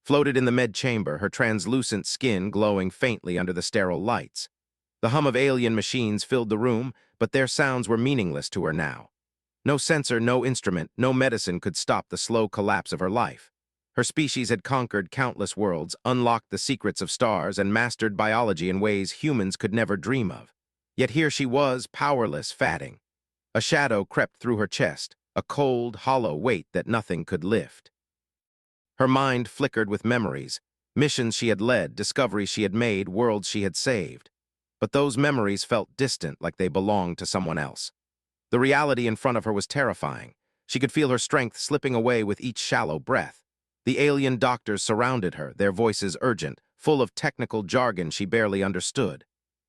floated in the med chamber, her translucent skin glowing faintly under the sterile lights. The hum of alien machines filled the room, but their sounds were meaningless to her now. No sensor, no instrument, no medicine could stop the slow collapse of her life. Her species had conquered countless worlds, unlocked the secrets of stars, and mastered biology in ways humans could never dream of. Yet here she was, powerless, fatting. A shadow crept through her chest, a cold, hollow weight that nothing could lift. Her mind flickered with memories, missions she had led, discoveries she had made, worlds she had saved. But those memories felt distant, like they belonged to someone else. The reality in front of her was terrifying. She could feel her strength slipping away with each shallow breath. The alien doctors surrounded her, their voices urgent, full of technical jargon she barely understood.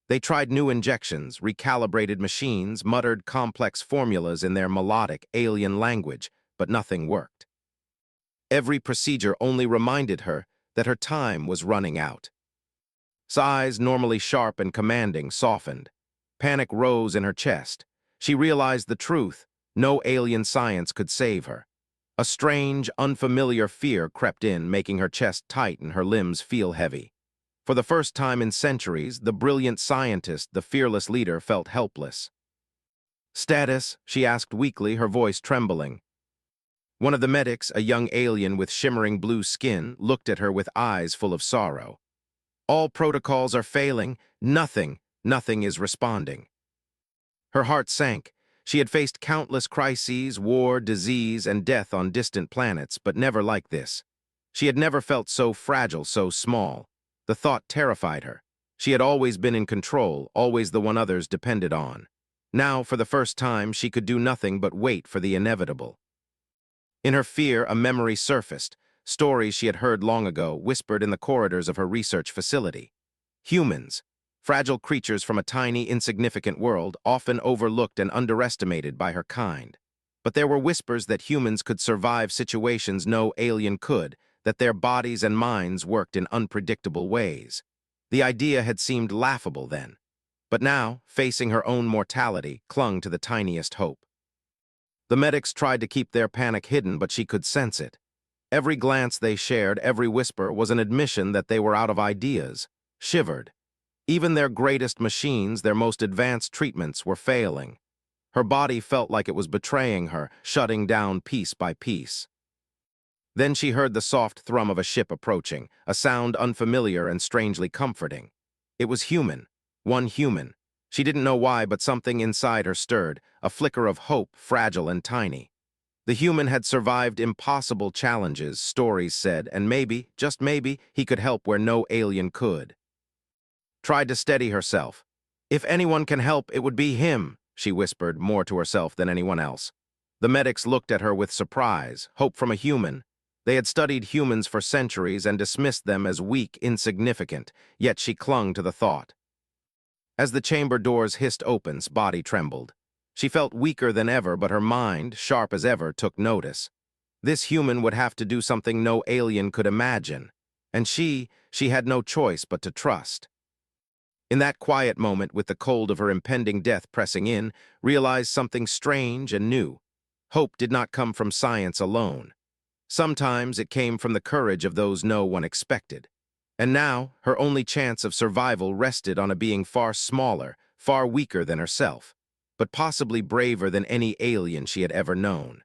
They tried new injections, recalibrated machines, muttered complex formulas in their melodic, alien language, but nothing worked. Every procedure only reminded her that her time was running out. Eyes, normally sharp and commanding, softened. Panic rose in her chest. She realized the truth. No alien science could save her. A strange, unfamiliar fear crept in, making her chest tight and her limbs feel heavy. For the first time in centuries, the brilliant scientist, the fearless leader, felt helpless. "Status?" she asked weakly, her voice trembling. One of the medics, a young alien with shimmering blue skin, looked at her with eyes full of sorrow. "All protocols are failing. Nothing is responding." Her heart sank. She had faced countless crises, war, disease, and death on distant planets, but never like this. She had never felt so fragile, so small. The thought terrified her. She had always been in control, always the one others depended on. Now, for the first time, she could do nothing but wait for the inevitable. In her fear, a memory surfaced, stories she had heard long ago, whispered in the corridors of her research facility. Humans, fragile creatures from a tiny, insignificant world, often overlooked and underestimated by her kind. But there were whispers that humans could survive situations no alien could, that their bodies and minds worked in unpredictable ways. The idea had seemed laughable then, but now, facing her own mortality, clung to the tiniest hope. The medics tried to keep their panic hidden, but she could sense it. Every glance they shared, every whisper, was an admission that they were out of ideas, shivered. Even their greatest machines, their most advanced treatments, were failing. Her body felt like it was betraying her, shutting down piece by piece. Then she heard the soft thrum of a ship approaching, a sound unfamiliar and strangely comforting. It was human, one human. She didn't know why, but something inside her stirred, a flicker of hope, fragile and tiny. The human had survived impossible challenges, stories said, and maybe, just maybe, he could help where no alien could. Tried to steady herself. "If anyone can help, it would be him," she whispered, more to herself than anyone else. The medics looked at her with surprise, hope from a human. They had studied humans for centuries and dismissed them as weak, insignificant, yet she clung to the thought. As the chamber doors hissed open, body trembled. She felt weaker than ever, but her mind, sharp as ever, took notice. This human would have to do something no alien could imagine, and she had no choice but to trust. In that quiet moment, with the cold of her impending death pressing in, realized something strange and new. Hope did not come from science alone. Sometimes it came from the courage of those no one expected. And now, her only chance of survival rested on a being far smaller, far weaker than herself, but possibly braver than any alien she had ever known.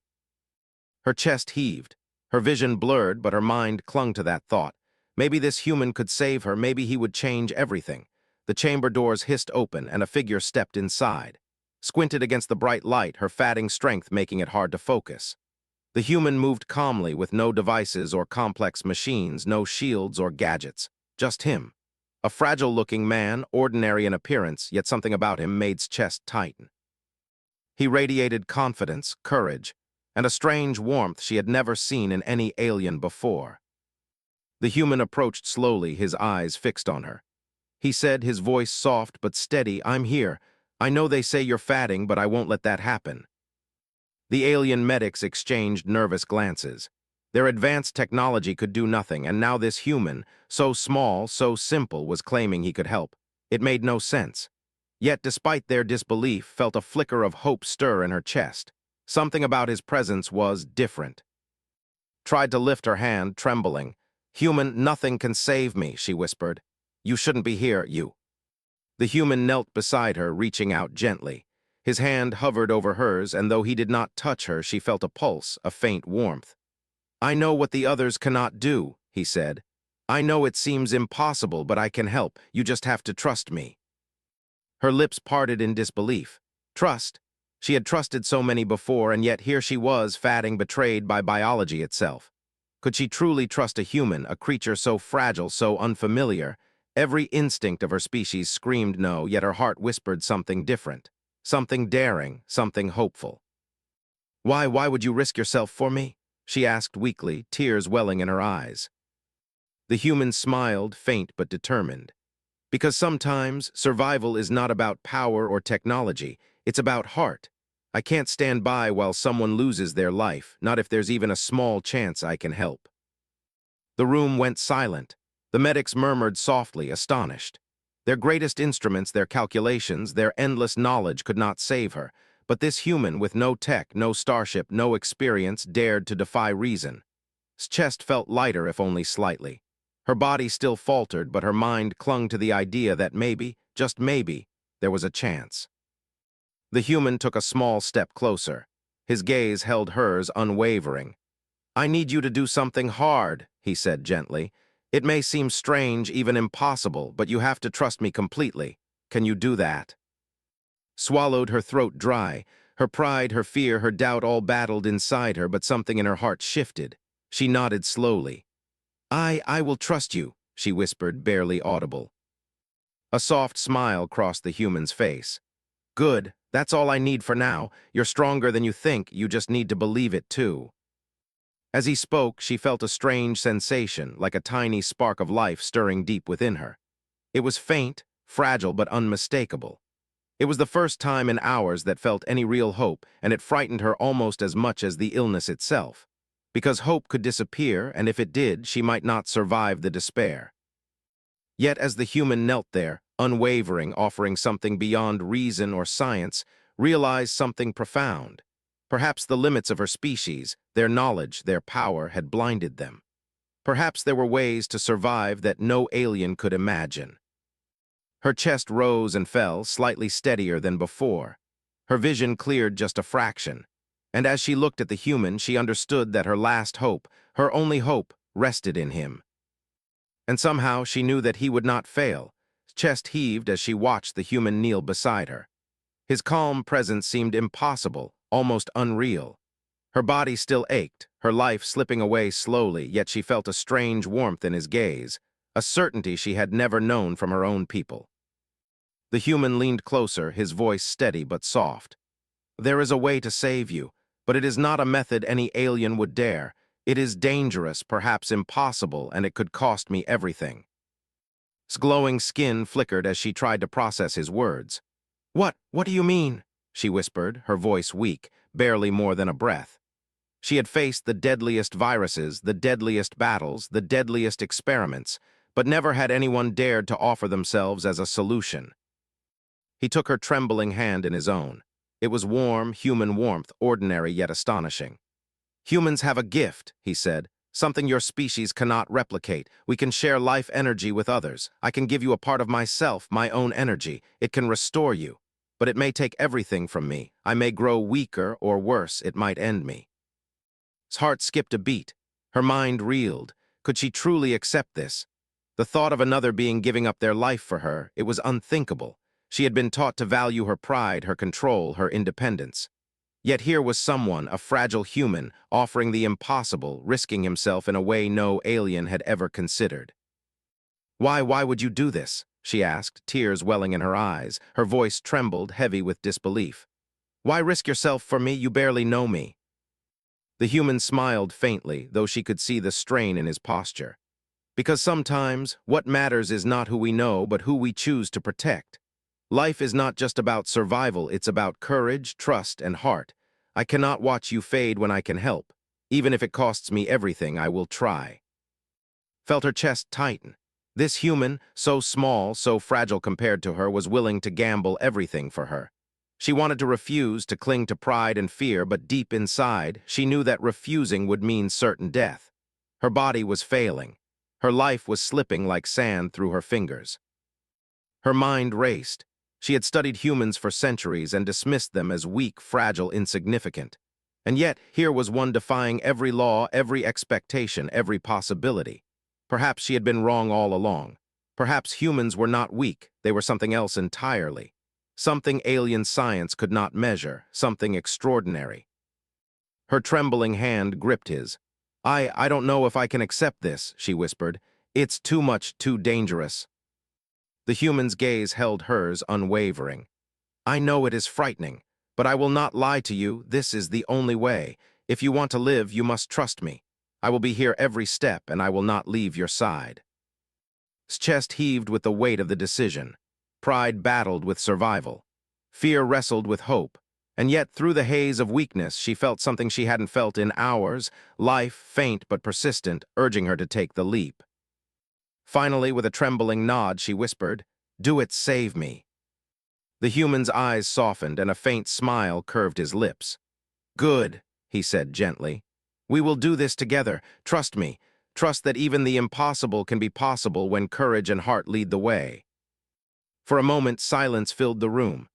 Her chest heaved, her vision blurred, but her mind clung to that thought. Maybe this human could save her, maybe he would change everything. The chamber doors hissed open, and a figure stepped inside. Squinted against the bright light, her fatting strength making it hard to focus. The human moved calmly, with no devices or complex machines, no shields or gadgets, just him. A fragile-looking man, ordinary in appearance, yet something about him made his chest tighten. He radiated confidence, courage, and a strange warmth she had never seen in any alien before. The human approached slowly, his eyes fixed on her. He said, his voice soft but steady, "I'm here. I know they say you're fatting, but I won't let that happen." The alien medics exchanged nervous glances. Their advanced technology could do nothing, and now this human, so small, so simple, was claiming he could help. It made no sense. Yet, despite their disbelief, felt a flicker of hope stir in her chest. Something about his presence was different. Tried to lift her hand, trembling. "Human, nothing can save me," she whispered. "You shouldn't be here, you." The human knelt beside her, reaching out gently. His hand hovered over hers, and though he did not touch her, she felt a pulse, a faint warmth. "I know what the others cannot do," he said. "I know it seems impossible, but I can help. You just have to trust me." Her lips parted in disbelief. Trust? She had trusted so many before, and yet here she was, fatting, betrayed by biology itself. Could she truly trust a human, a creature so fragile, so unfamiliar? Every instinct of her species screamed no, yet her heart whispered something different. Something daring, something hopeful. Why would you risk yourself for me?" she asked weakly, tears welling in her eyes. The human smiled, faint but determined. "Because sometimes survival is not about power or technology, it's about heart. I can't stand by while someone loses their life, not if there's even a small chance I can help." The room went silent. The medics murmured softly, astonished. Their greatest instruments, their calculations, their endless knowledge could not save her, but this human with no tech, no starship, no experience dared to defy reason. His chest felt lighter, if only slightly. Her body still faltered, but her mind clung to the idea that maybe, just maybe, there was a chance. The human took a small step closer. His gaze held hers, unwavering. "I need you to do something hard," he said gently. "It may seem strange, even impossible, but you have to trust me completely. Can you do that?" Swallowed, her throat dry. Her pride, her fear, her doubt all battled inside her, but something in her heart shifted. She nodded slowly. I will trust you," she whispered, barely audible. A soft smile crossed the human's face. "Good, that's all I need for now. You're stronger than you think, you just need to believe it too." As he spoke, she felt a strange sensation, like a tiny spark of life stirring deep within her. It was faint, fragile, but unmistakable. It was the first time in hours that felt any real hope, and it frightened her almost as much as the illness itself. Because hope could disappear, and if it did, she might not survive the despair. Yet as the human knelt there, unwavering, offering something beyond reason or science, realized something profound. Perhaps the limits of her species, their knowledge, their power, had blinded them. Perhaps there were ways to survive that no alien could imagine. Her chest rose and fell, slightly steadier than before. Her vision cleared just a fraction. And as she looked at the human, she understood that her last hope, her only hope, rested in him. And somehow she knew that he would not fail. Chest heaved as she watched the human kneel beside her. His calm presence seemed impossible, almost unreal. Her body still ached, her life slipping away slowly, yet she felt a strange warmth in his gaze, a certainty she had never known from her own people. The human leaned closer, his voice steady but soft. "There is a way to save you, but it is not a method any alien would dare. It is dangerous, perhaps impossible, and it could cost me everything." His glowing skin flickered as she tried to process his words. What do you mean?" she whispered, her voice weak, barely more than a breath. She had faced the deadliest viruses, the deadliest battles, the deadliest experiments, but never had anyone dared to offer themselves as a solution. He took her trembling hand in his own. It was warm, human warmth, ordinary yet astonishing. "Humans have a gift," he said, "something your species cannot replicate. We can share life energy with others. I can give you a part of myself, my own energy. It can restore you. But it may take everything from me. I may grow weaker, or worse, it might end me." His heart skipped a beat. Her mind reeled. Could she truly accept this? The thought of another being giving up their life for her, it was unthinkable. She had been taught to value her pride, her control, her independence. Yet here was someone, a fragile human, offering the impossible, risking himself in a way no alien had ever considered. Why would you do this?" she asked, tears welling in her eyes. Her voice trembled, heavy with disbelief. "Why risk yourself for me? You barely know me." The human smiled faintly, though she could see the strain in his posture. "Because sometimes, what matters is not who we know, but who we choose to protect. Life is not just about survival, it's about courage, trust, and heart. I cannot watch you fade when I can help. Even if it costs me everything, I will try." Felt her chest tighten. This human, so small, so fragile compared to her, was willing to gamble everything for her. She wanted to refuse, to cling to pride and fear, but deep inside, she knew that refusing would mean certain death. Her body was failing. Her life was slipping like sand through her fingers. Her mind raced. She had studied humans for centuries and dismissed them as weak, fragile, insignificant. And yet, here was one defying every law, every expectation, every possibility. Perhaps she had been wrong all along. Perhaps humans were not weak, they were something else entirely. Something alien science could not measure, something extraordinary. Her trembling hand gripped his. I don't know if I can accept this, she whispered. It's too much, too dangerous. The human's gaze held hers unwavering. I know it is frightening, but I will not lie to you. This is the only way. If you want to live, you must trust me. I will be here every step, and I will not leave your side. His chest heaved with the weight of the decision. Pride battled with survival. Fear wrestled with hope. And yet, through the haze of weakness, she felt something she hadn't felt in hours, life, faint but persistent, urging her to take the leap. Finally, with a trembling nod, she whispered, "Do it, save me." The human's eyes softened and a faint smile curved his lips. "Good," he said gently. "We will do this together. Trust me. Trust that even the impossible can be possible when courage and heart lead the way." For a moment, silence filled the room.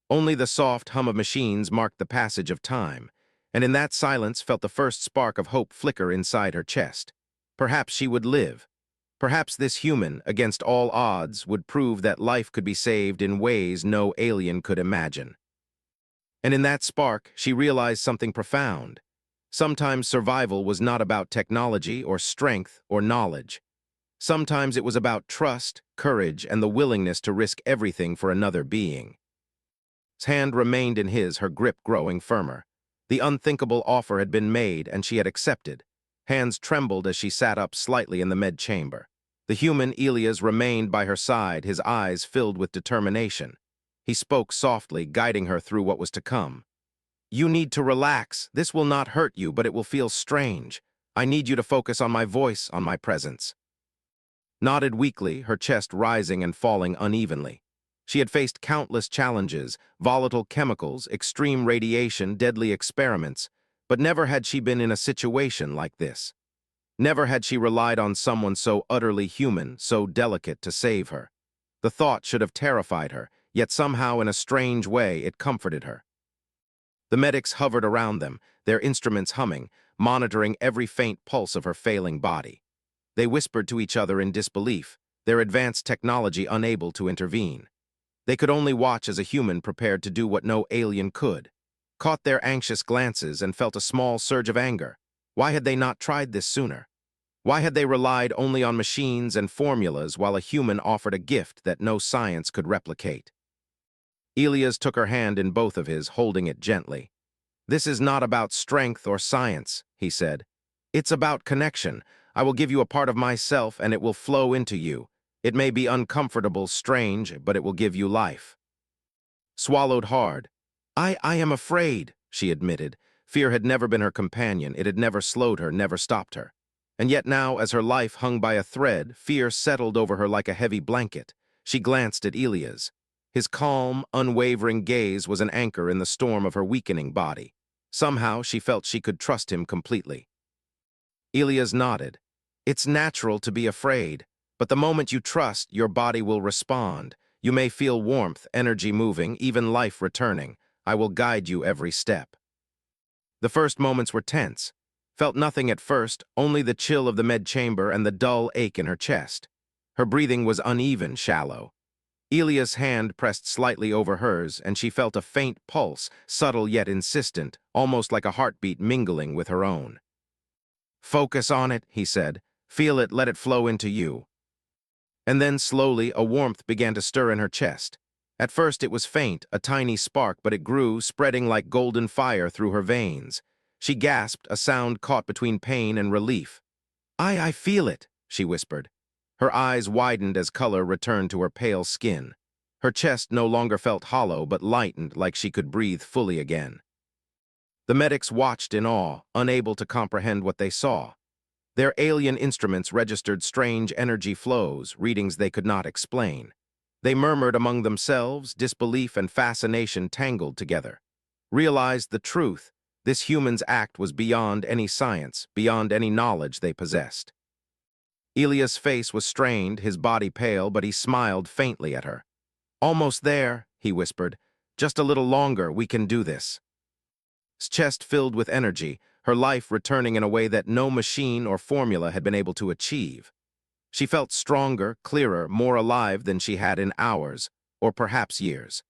Only the soft hum of machines marked the passage of time, and in that silence felt the first spark of hope flicker inside her chest. Perhaps she would live. Perhaps this human, against all odds, would prove that life could be saved in ways no alien could imagine. And in that spark, she realized something profound. Sometimes survival was not about technology or strength or knowledge. Sometimes it was about trust, courage, and the willingness to risk everything for another being. His hand remained in his, her grip growing firmer. The unthinkable offer had been made, and she had accepted. Hands trembled as she sat up slightly in the med chamber. The human Elias remained by her side, his eyes filled with determination. He spoke softly, guiding her through what was to come. "You need to relax. This will not hurt you, but it will feel strange. I need you to focus on my voice, on my presence." Nodded weakly, her chest rising and falling unevenly. She had faced countless challenges, volatile chemicals, extreme radiation, deadly experiments, but never had she been in a situation like this. Never had she relied on someone so utterly human, so delicate to save her. The thought should have terrified her, yet somehow in a strange way it comforted her. The medics hovered around them, their instruments humming, monitoring every faint pulse of her failing body. They whispered to each other in disbelief, their advanced technology unable to intervene. They could only watch as a human prepared to do what no alien could. Caught their anxious glances and felt a small surge of anger. Why had they not tried this sooner? Why had they relied only on machines and formulas while a human offered a gift that no science could replicate? Elias took her hand in both of his, holding it gently. "This is not about strength or science," he said. "It's about connection. I will give you a part of myself and it will flow into you. It may be uncomfortable, strange, but it will give you life." Swallowed hard. I am afraid," she admitted. Fear had never been her companion. It had never slowed her, never stopped her. And yet now, as her life hung by a thread, fear settled over her like a heavy blanket. She glanced at Elias. His calm, unwavering gaze was an anchor in the storm of her weakening body. Somehow, she felt she could trust him completely. Elias nodded. "It's natural to be afraid, but the moment you trust, your body will respond. You may feel warmth, energy moving, even life returning. I will guide you every step." The first moments were tense. Felt nothing at first, only the chill of the med chamber and the dull ache in her chest. Her breathing was uneven, shallow. Elias' hand pressed slightly over hers, and she felt a faint pulse, subtle yet insistent, almost like a heartbeat mingling with her own. "Focus on it," he said. "Feel it, let it flow into you." And then, slowly, a warmth began to stir in her chest. At first it was faint, a tiny spark, but it grew, spreading like golden fire through her veins. She gasped, a sound caught between pain and relief. I feel it," she whispered. Her eyes widened as color returned to her pale skin. Her chest no longer felt hollow, but lightened, like she could breathe fully again. The medics watched in awe, unable to comprehend what they saw. Their alien instruments registered strange energy flows, readings they could not explain. They murmured among themselves, disbelief and fascination tangled together. Realized the truth. This human's act was beyond any science, beyond any knowledge they possessed. Elia's face was strained, his body pale, but he smiled faintly at her. "Almost there," he whispered. "Just a little longer, we can do this." His chest filled with energy, her life returning in a way that no machine or formula had been able to achieve. She felt stronger, clearer, more alive than she had in hours, or perhaps years.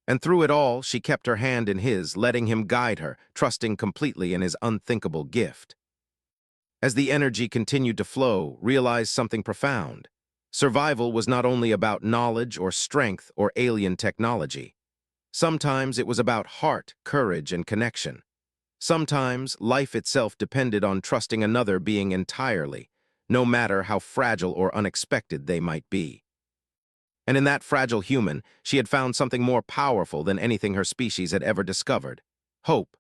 And through it all, she kept her hand in his, letting him guide her, trusting completely in his unthinkable gift. As the energy continued to flow, realized something profound. Survival was not only about knowledge or strength or alien technology. Sometimes it was about heart, courage, and connection. Sometimes life itself depended on trusting another being entirely, no matter how fragile or unexpected they might be. And in that fragile human, she had found something more powerful than anything her species had ever discovered. Hope.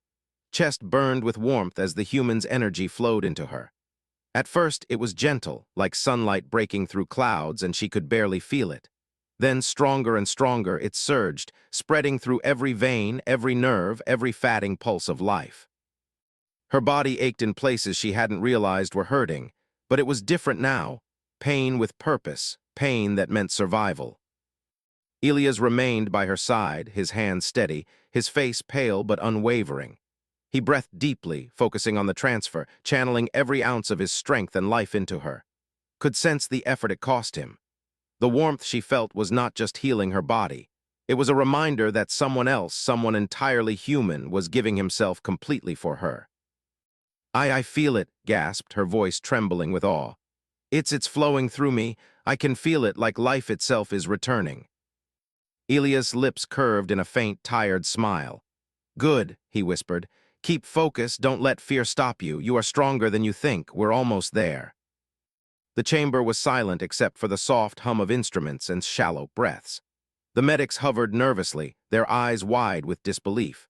Chest burned with warmth as the human's energy flowed into her. At first, it was gentle, like sunlight breaking through clouds, and she could barely feel it. Then, stronger and stronger, it surged, spreading through every vein, every nerve, every fatting pulse of life. Her body ached in places she hadn't realized were hurting, but it was different now. Pain with purpose, pain that meant survival. Elias remained by her side, his hands steady, his face pale but unwavering. He breathed deeply, focusing on the transfer, channeling every ounce of his strength and life into her. Could sense the effort it cost him. The warmth she felt was not just healing her body. It was a reminder that someone else, someone entirely human, was giving himself completely for her. I feel it," gasped, her voice trembling with awe. It's flowing through me. I can feel it like life itself is returning." Elias' lips curved in a faint, tired smile. "Good," he whispered. "Keep focus, don't let fear stop you. You are stronger than you think. We're almost there." The chamber was silent except for the soft hum of instruments and shallow breaths. The medics hovered nervously, their eyes wide with disbelief.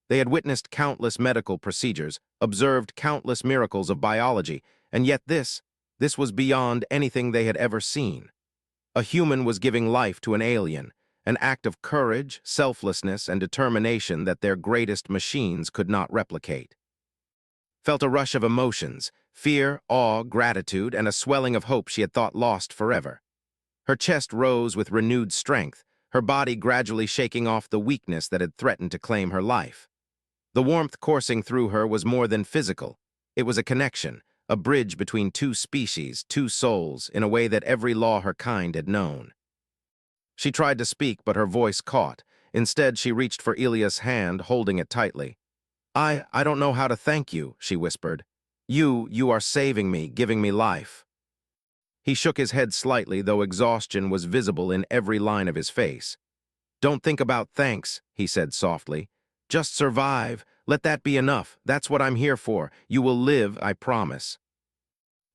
They had witnessed countless medical procedures, observed countless miracles of biology, and yet this was beyond anything they had ever seen. A human was giving life to an alien, an act of courage, selflessness, and determination that their greatest machines could not replicate. Felt a rush of emotions, fear, awe, gratitude, and a swelling of hope she had thought lost forever. Her chest rose with renewed strength, her body gradually shaking off the weakness that had threatened to claim her life. The warmth coursing through her was more than physical. It was a connection, a bridge between two species, two souls, in a way that every law her kind had known. She tried to speak, but her voice caught. Instead, she reached for Elias' hand, holding it tightly. I don't know how to thank you," she whispered. You are saving me, giving me life." He shook his head slightly, though exhaustion was visible in every line of his face. "Don't think about thanks," he said softly. "Just survive. Let that be enough. That's what I'm here for. You will live, I promise."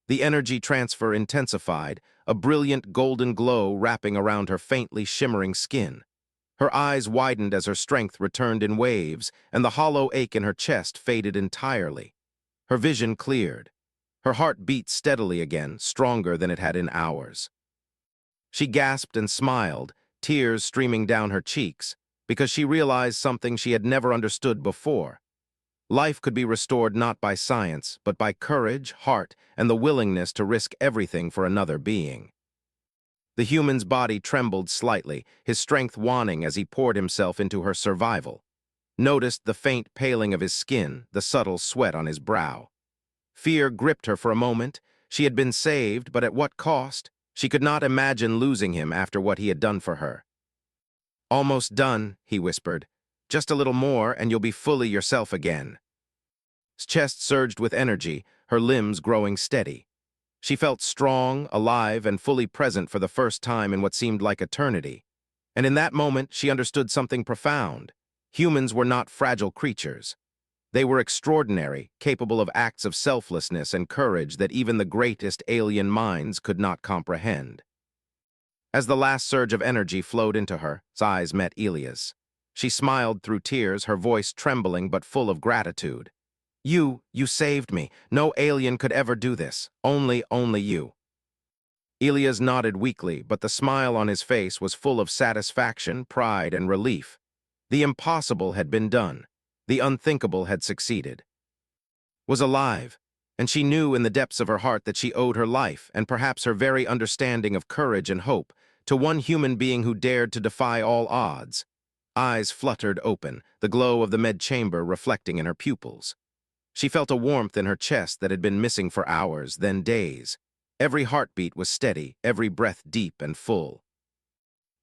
The energy transfer intensified, a brilliant golden glow wrapping around her faintly shimmering skin. Her eyes widened as her strength returned in waves, and the hollow ache in her chest faded entirely. Her vision cleared. Her heart beat steadily again, stronger than it had in hours. She gasped and smiled, tears streaming down her cheeks, because she realized something she had never understood before. Life could be restored not by science, but by courage, heart, and the willingness to risk everything for another being. The human's body trembled slightly, his strength waning as he poured himself into her survival. Noticed the faint paling of his skin, the subtle sweat on his brow. Fear gripped her for a moment. She had been saved, but at what cost? She could not imagine losing him after what he had done for her. "Almost done," he whispered. "Just a little more, and you'll be fully yourself again." His chest surged with energy, her limbs growing steady. She felt strong, alive, and fully present for the first time in what seemed like eternity. And in that moment, she understood something profound. Humans were not fragile creatures. They were extraordinary, capable of acts of selflessness and courage that even the greatest alien minds could not comprehend. As the last surge of energy flowed into her, his eyes met Elias. She smiled through tears, her voice trembling but full of gratitude. You saved me. No alien could ever do this. Only you." Elias nodded weakly, but the smile on his face was full of satisfaction, pride, and relief. The impossible had been done. The unthinkable had succeeded. Was alive. And she knew in the depths of her heart that she owed her life, and perhaps her very understanding of courage and hope, to one human being who dared to defy all odds. Eyes fluttered open, the glow of the med chamber reflecting in her pupils. She felt a warmth in her chest that had been missing for hours, then days. Every heartbeat was steady, every breath deep and full.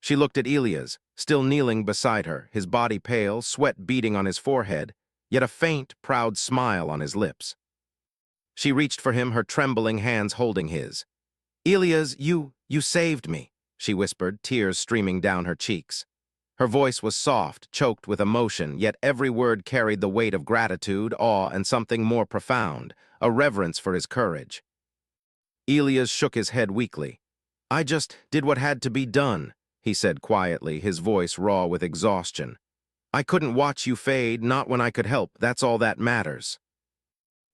She looked at Elias, still kneeling beside her, his body pale, sweat beading on his forehead, yet a faint, proud smile on his lips. She reached for him, her trembling hands holding his. "Elias, you saved me," she whispered, tears streaming down her cheeks. Her voice was soft, choked with emotion, yet every word carried the weight of gratitude, awe, and something more profound, a reverence for his courage. Elias shook his head weakly. "I just did what had to be done," he said quietly, his voice raw with exhaustion. "I couldn't watch you fade, not when I could help, that's all that matters."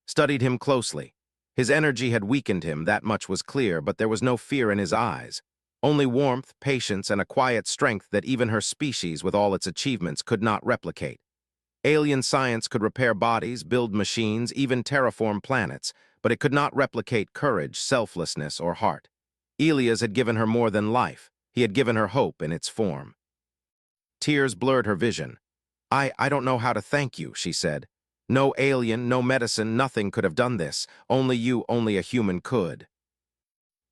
Studied him closely. His energy had weakened him, that much was clear, but there was no fear in his eyes. Only warmth, patience, and a quiet strength that even her species, with all its achievements, could not replicate. Alien science could repair bodies, build machines, even terraform planets, but it could not replicate courage, selflessness, or heart. Elias had given her more than life. He had given her hope in its form. Tears blurred her vision. I don't know how to thank you," she said. "No alien, no medicine, nothing could have done this. Only you, only a human could."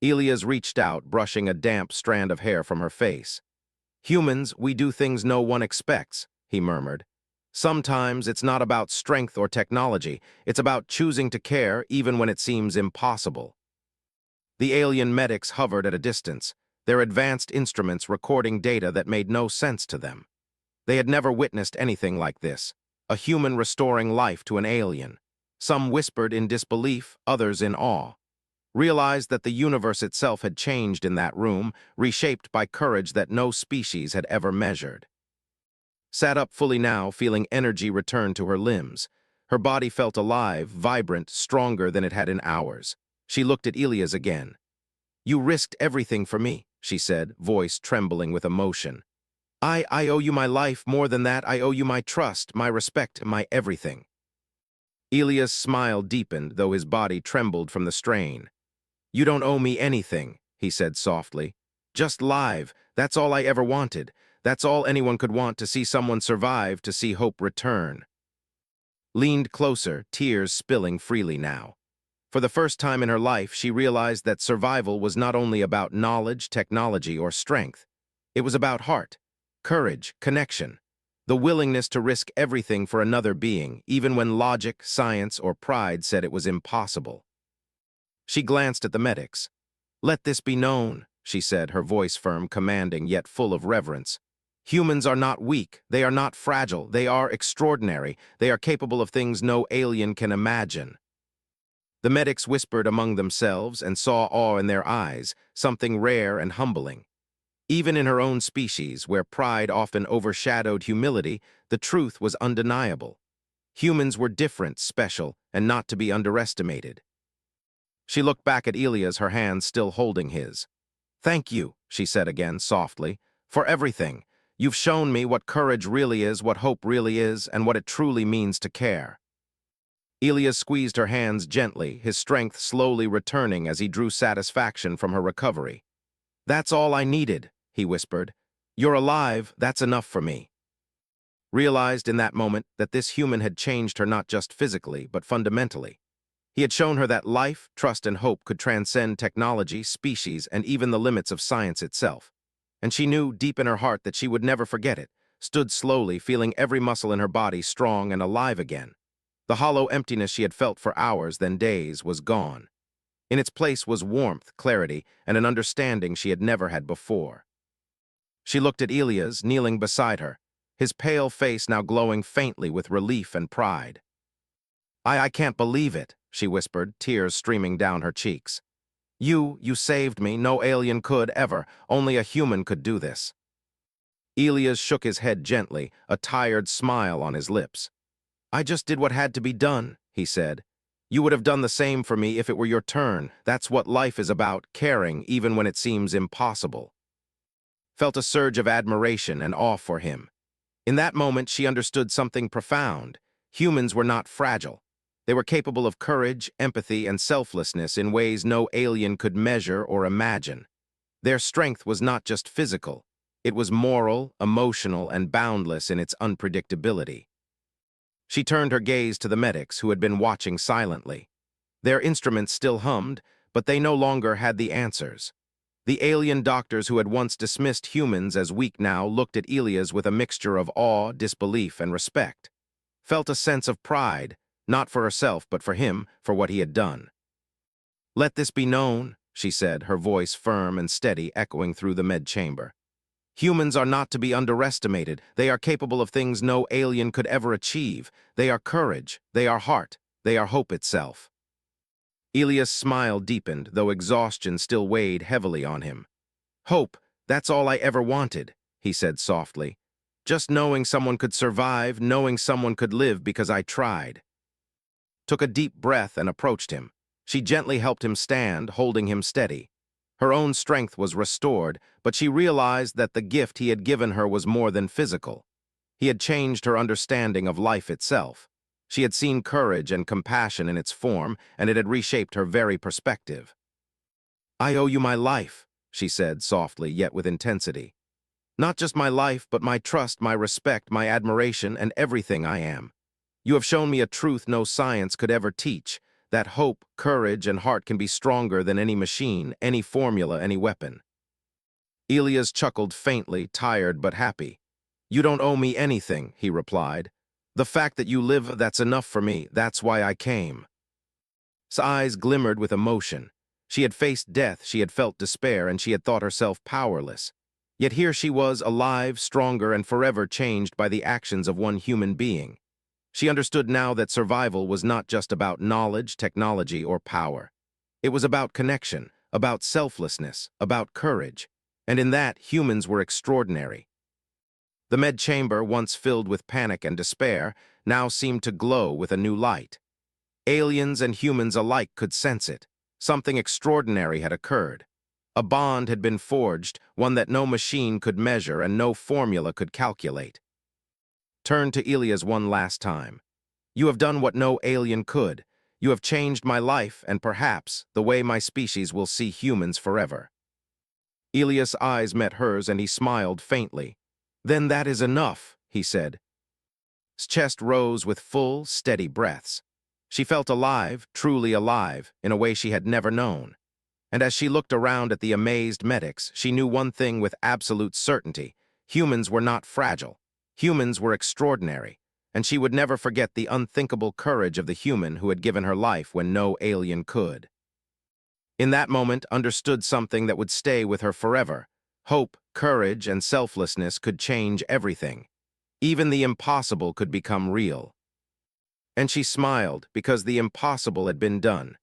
Elias reached out, brushing a damp strand of hair from her face. "Humans, we do things no one expects," he murmured. "Sometimes it's not about strength or technology. It's about choosing to care even when it seems impossible." The alien medics hovered at a distance, their advanced instruments recording data that made no sense to them. They had never witnessed anything like this, a human restoring life to an alien. Some whispered in disbelief, others in awe. Realized that the universe itself had changed in that room, reshaped by courage that no species had ever measured. Sat up fully now, feeling energy return to her limbs. Her body felt alive, vibrant, stronger than it had in hours. She looked at Elias again. "You risked everything for me," she said, voice trembling with emotion. I owe you my life. More than that, I owe you my trust, my respect, my everything." Elias' smile deepened, though his body trembled from the strain. "You don't owe me anything," he said softly. "Just live. That's all I ever wanted. That's all anyone could want, to see someone survive, to see hope return." Leaned closer, tears spilling freely now. For the first time in her life, she realized that survival was not only about knowledge, technology, or strength. It was about heart, courage, connection, the willingness to risk everything for another being, even when logic, science, or pride said it was impossible. She glanced at the medics. "Let this be known," she said, her voice firm, commanding, yet full of reverence. "Humans are not weak, they are not fragile, they are extraordinary, they are capable of things no alien can imagine." The medics whispered among themselves and saw awe in their eyes, something rare and humbling. Even in her own species, where pride often overshadowed humility, the truth was undeniable. Humans were different, special, and not to be underestimated. She looked back at Elias, her hands still holding his. "Thank you," she said again, softly, "for everything. You've shown me what courage really is, what hope really is, and what it truly means to care." Elias squeezed her hands gently, his strength slowly returning as he drew satisfaction from her recovery. "That's all I needed," he whispered. "You're alive, that's enough for me." Realized in that moment that this human had changed her not just physically, but fundamentally. He had shown her that life, trust, and hope could transcend technology, species, and even the limits of science itself. And she knew deep in her heart that she would never forget it, stood slowly, feeling every muscle in her body strong and alive again. The hollow emptiness she had felt for hours, then days, was gone. In its place was warmth, clarity, and an understanding she had never had before. She looked at Elias, kneeling beside her, his pale face now glowing faintly with relief and pride. I can't believe it," she whispered, tears streaming down her cheeks. You saved me. No alien could, ever. Only a human could do this." Elias shook his head gently, a tired smile on his lips. "I just did what had to be done," he said. "You would have done the same for me if it were your turn. That's what life is about, caring even when it seems impossible." Felt a surge of admiration and awe for him. In that moment, she understood something profound. Humans were not fragile. They were capable of courage, empathy, and selflessness in ways no alien could measure or imagine. Their strength was not just physical. It was moral, emotional, and boundless in its unpredictability. She turned her gaze to the medics who had been watching silently. Their instruments still hummed, but they no longer had the answers. The alien doctors who had once dismissed humans as weak now looked at Elias with a mixture of awe, disbelief, and respect. Felt a sense of pride, not for herself but for him, for what he had done. "Let this be known," she said, her voice firm and steady, echoing through the med chamber. "Humans are not to be underestimated. They are capable of things no alien could ever achieve. They are courage, they are heart, they are hope itself." Elias' smile deepened, though exhaustion still weighed heavily on him. "Hope, that's all I ever wanted," he said softly. "Just knowing someone could survive, knowing someone could live because I tried." Took a deep breath and approached him. She gently helped him stand, holding him steady. Her own strength was restored, but she realized that the gift he had given her was more than physical. He had changed her understanding of life itself. She had seen courage and compassion in its form, and it had reshaped her very perspective. "I owe you my life," she said softly, yet with intensity. "Not just my life, but my trust, my respect, my admiration, and everything I am. You have shown me a truth no science could ever teach, that hope, courage, and heart can be stronger than any machine, any formula, any weapon." Elias chuckled faintly, tired but happy. "You don't owe me anything," he replied. "The fact that you live, that's enough for me. That's why I came." His eyes glimmered with emotion. She had faced death, she had felt despair, and she had thought herself powerless. Yet here she was, alive, stronger, and forever changed by the actions of one human being. She understood now that survival was not just about knowledge, technology, or power. It was about connection, about selflessness, about courage. And in that, humans were extraordinary. The med chamber, once filled with panic and despair, now seemed to glow with a new light. Aliens and humans alike could sense it. Something extraordinary had occurred. A bond had been forged, one that no machine could measure and no formula could calculate. Turned to Elias one last time. "You have done what no alien could. You have changed my life and perhaps the way my species will see humans forever." Elias' eyes met hers and he smiled faintly. "Then that is enough," he said. His chest rose with full, steady breaths. She felt alive, truly alive, in a way she had never known. And as she looked around at the amazed medics, she knew one thing with absolute certainty. Humans were not fragile. Humans were extraordinary. And she would never forget the unthinkable courage of the human who had given her life when no alien could. In that moment, understood something that would stay with her forever. Hope, courage, and selflessness could change everything. Even the impossible could become real. And she smiled because the impossible had been done.